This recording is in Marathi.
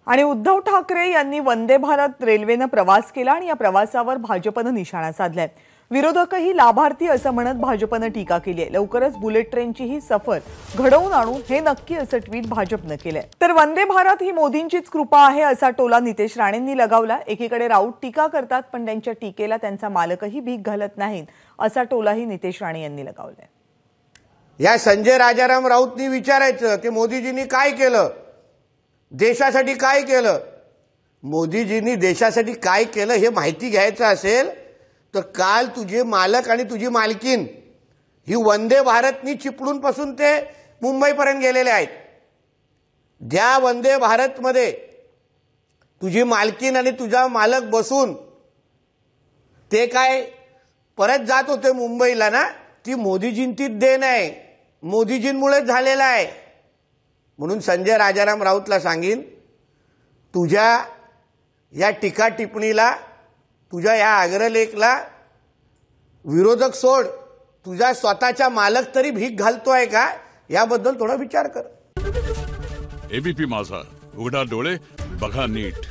आणि उद्धव ठाकरे यांनी वंदे भारत रेल्वेनं प्रवास केला आणि या प्रवासावर भाजपनं निशाणा साधलाय। विरोधकही लाभार्थी असं म्हणत भाजपनं टीका केली आहे। लवकरच बुलेट ट्रेनची ही सफर घडवून आणू हे नक्की असं ट्विट भाजपनं केलंय। तर वंदे भारत ही मोदींचीच कृपा आहे असा टोला नितेश राणेंनी लगावला। एकीकडे राऊत टीका करतात पण त्यांच्या टीकेला त्यांचा मालकही भीक घालत नाहीत असा टोलाही नितेश राणे यांनी लगावलाय। या संजय राजाराम राऊतनी विचारायचं की मोदीजींनी काय केलं, देशासाठी काय केलं। मोदीजींनी देशासाठी काय केलं हे माहिती घ्यायचं असेल तर काल तुझे मालक आणि तुझी मालकीन ही वंदे भारतनी चिपळूण पासून ते मुंबईपर्यंत गेलेले आहेत। ज्या वंदे भारतमध्ये तुझी मालकीन आणि तुझा मालक बसून ते काय परत जात होते मुंबईला ना, ती मोदीजींची देण आहे, मोदीजींमुळेच झालेला आहे। म्हणून संजय राजाराम राऊतला सांगीन, तुझ्या या टीका टिप्पणीला, तुझ्या या अग्रलेखला विरोधक सोड, तुझा स्वतःचा मालक तरी भीक घालतोय का याबद्दल थोडा विचार कर। एबीपी माझा, उघडा डोळे बघा नीट।